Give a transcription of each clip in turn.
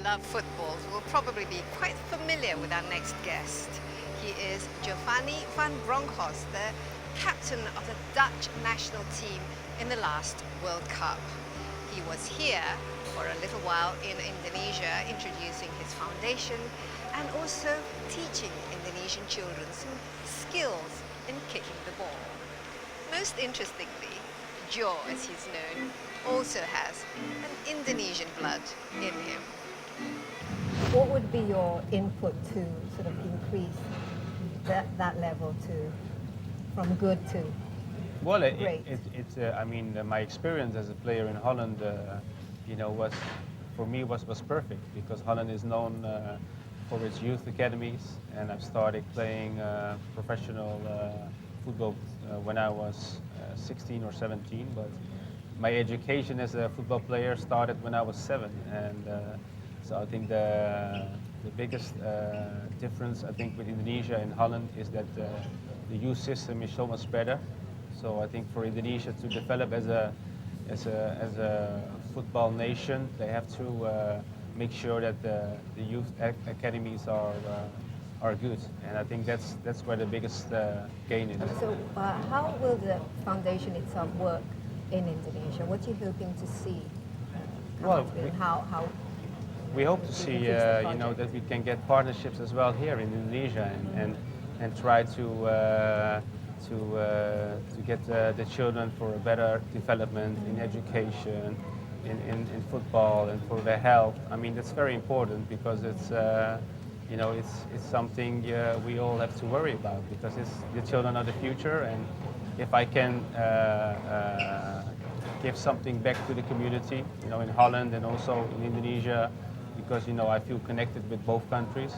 love football will probably be quite familiar with our next guest. He is Giovanni van Bronckhorst, the captain of the Dutch national team in the last World Cup. He was here for a little while in Indonesia, introducing his foundation and also teaching Indonesian children some skills in kicking the ball. Most interestingly, Jo, as he's known, also has an Indonesian blood in him. What would be your input to sort of increase that level from good to Well, great? My experience as a player in Holland, was for me was perfect because Holland is known for its youth academies, and I've started playing professional football when I was 16 or 17. But my education as a football player started when I was 7, and so I think the biggest difference I think with Indonesia and Holland is that the youth system is so much better. So I think for Indonesia to develop as a football nation, they have to make sure that the youth academies are good, and I think that's where the biggest gain is. So how will the foundation itself work in Indonesia? What are you hoping to see? We hope to see that we can get partnerships as well here in Indonesia and try to get the children for a better development in education, in football, and for their health. I mean, that's very important because it's something we all have to worry about because the children are the future, and if I can give something back to the community, in Holland and also in Indonesia, because I feel connected with both countries.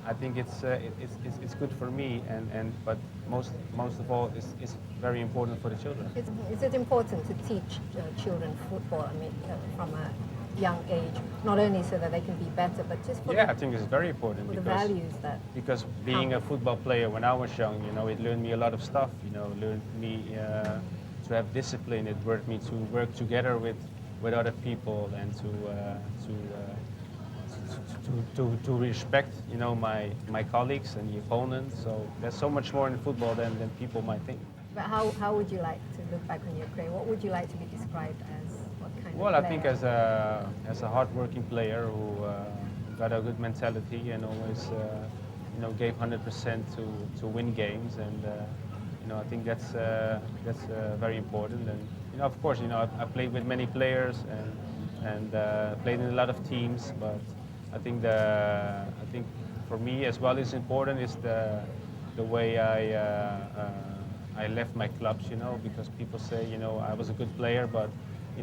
I think it's good for me, but most of all, it's very important for the children. Is it important to teach children football? I mean, from a young age, not only so that they can be better, but just for I think it's very important for the values that. Because being a football player when I was young, it learned me a lot of stuff. Learned me to have discipline. It learned me to work together with other people and to respect, my colleagues and the opponents. So there's so much more in football than people might think. But how would you like to look back on your career? What would you like to be described as? What kind Well, of I think as a hard-working player who got a good mentality and always, gave 100% to win games, and I think that's very important. And of course, I played with many players and played in a lot of teams, but I think for me as well is important is the way I left my clubs, because people say, I was a good player, but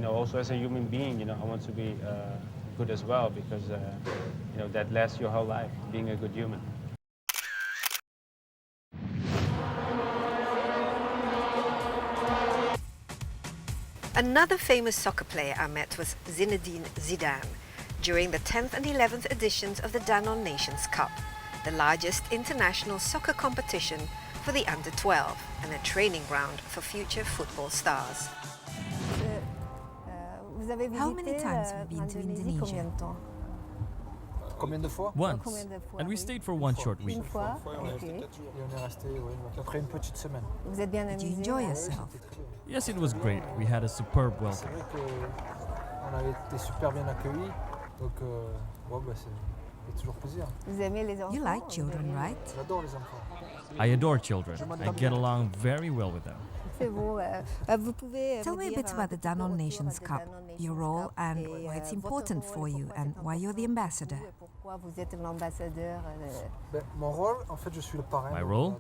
also as a human being, I want to be good as well, because that lasts your whole life, being a good human. Another famous soccer player I met was Zinedine Zidane during the 10th and 11th editions of the Danone Nations Cup, the largest international soccer competition for the under-12 and a training ground for future football stars. How many times have you been to Indonesia? Once, and we stayed for one short week. Did you enjoy yourself? Yes, it was great. We had a superb welcome. You like children, right? I adore children. I get along very well with them. Tell me a bit about the Danone Nations Cup, your role and why it's important for you and why you're the ambassador. My role?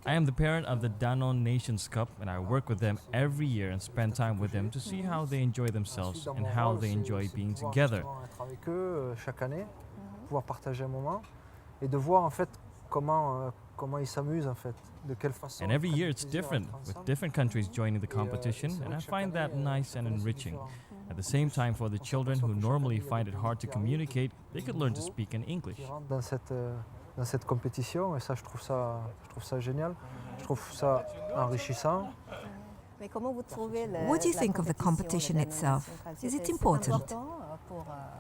I am the parent of the Danone Nations Cup, and I work with them every year and spend time with them to see how they enjoy themselves and how they enjoy being together. And every year it's different, with different countries joining the competition, and I find that nice and enriching. At the same time, for the children who normally find it hard to communicate, they could learn to speak in English. Dans cette compétition, et ça je trouve ça génial, je trouve ça enrichissant. What do you think of the competition itself? Is it important?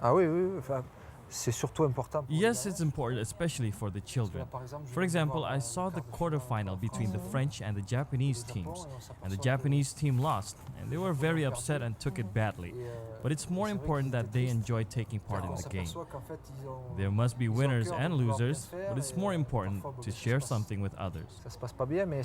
Ah oui, oui, oui, enfin, c'est surtout important. Pour les Yes, gamins. it's important, especially for the children. For example, I saw the quarterfinal between the French and the Japanese teams, and the Japanese team lost, and they were very upset and took it badly. But it's more important that they enjoy taking part in the game. There must be winners and losers, but it's more important to share something with others. Ça se passe pas bien, mais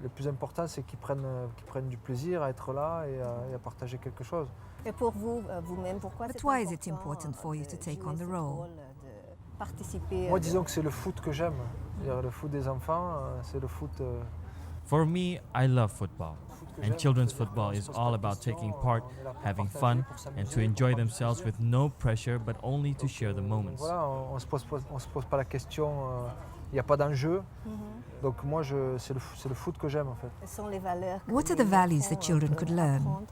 le plus important, c'est qu'ils prennent du plaisir à être là et à partager quelque chose. Et pour vous, vous-même, pourquoi But c'est why is it important, important for you to de take jouer on the ce role? rôle, de participer Moi, disons que c'est le foot que j'aime. C'est-à-dire le foot des enfants, c'est le foot. For me, I love football. And children's football is all about taking part, having fun, and to enjoy themselves with no pressure, but only to share the moments. Voilà, on se pose pas la question. Il n'y a pas d'enjeu. Donc moi, c'est le foot que j'aime en fait. Quelles sont les valeurs que What are les the values enfants the children peuvent could learn? apprendre,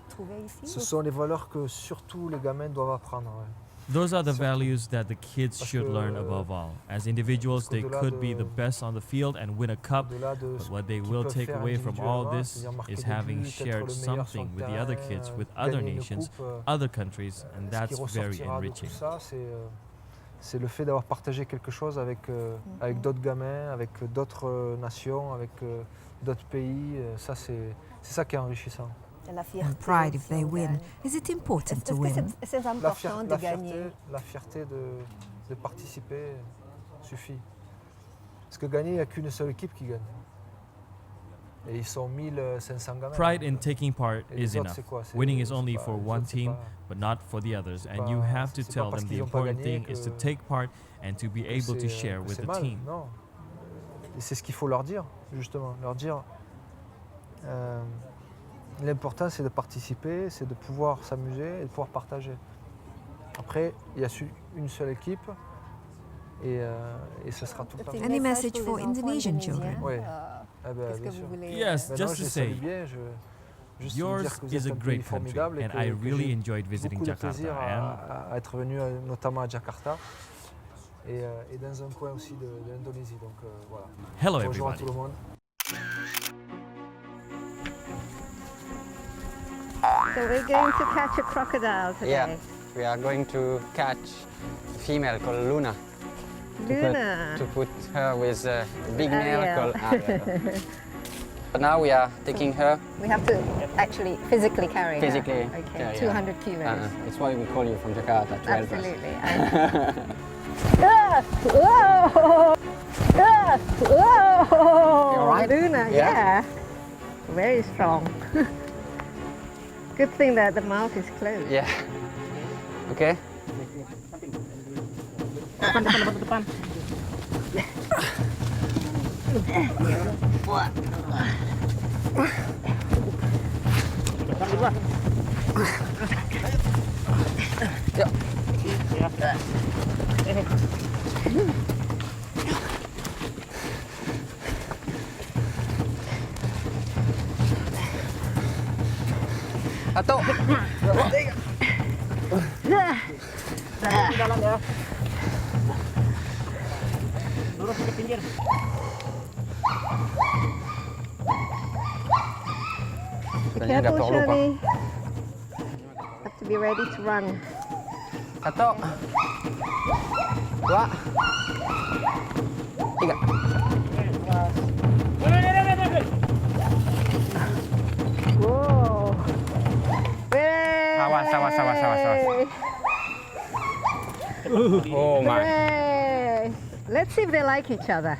trouver ici? Ce sont les valeurs que surtout les gamins doivent apprendre. Ouais. Those are the values that the kids should learn above all. As individuals, they could be the best on the field and win a cup, Au-delà de but ce what they qu'ils will peuvent take faire away from all individuellement, this c'est-à-dire marquer is des having buts, être shared le meilleur something sur le with the other terrain, kids, with other gagner une nations, coupe, other countries, and Ce qui that's very ressortira de enriching. tout ça, c'est le fait d'avoir partagé quelque chose avec d'autres gamins, avec d'autres nations, avec d'autres pays. Ça, c'est ça qui est enrichissant. La And fierté pride if si they on win. gagne. Is it important Est-ce to que win? c'est important de gagner? La fierté de participer suffit. Parce que gagner, il n'y a qu'une seule équipe qui gagne. Et ils sont 1500 gamins. Pride in taking part Et les is autres, enough. c'est quoi? C'est- Winning is c'est only pas- for les one autres, c'est team, pas- but not for the others. And pas- you have to c'est pas tell parce them the qu'ils ont pas important gagné thing is to que- take part and to be able to share que with c'est the mal. team. Non. Et c'est ce qu'il faut leur dire, justement. Leur dire, l'important c'est de participer, c'est de pouvoir s'amuser et de pouvoir partager. Après, il y a une seule équipe et ce sera tout le temps. Petit Any message message pour for les enfants Indonesian indonésiens, children? Oui. Ah ben, Qu'est-ce que bien vous sûr. voulez Yes, Maintenant, just je to les say, salue bien, juste vous yours dire que vous is êtes a un pays great country, formidable et and que, I que really j'ai enjoyed visiting beaucoup de Jakarta. plaisir And à être venu notamment à Jakarta et dans un coin aussi de l'Indonésie. Donc voilà. hello, Bonjour à everybody. tout le monde. So we're going to catch a crocodile today. Yeah, we are going to catch a female called Luna. Luna. To put her with a big male Ariel. called Ariel. But now we are taking her We have to actually physically carry physically. her. Okay, carry her. 200 kilos. That's why we call you from Jakarta to help us. Absolutely. Whoa! Whoa! You all right? Luna, Yeah. yeah. Very strong. Good thing that the mouth is closed. Yeah. Okay. Atau. Be Tanya nggak careful, perlu, Pak. Shirley. Have to be ready to run. Satu. Dua. Tiga. Whoa! Awas, awas, awas, awas, awas. Oh my. Hooray! Let's see if they like each other.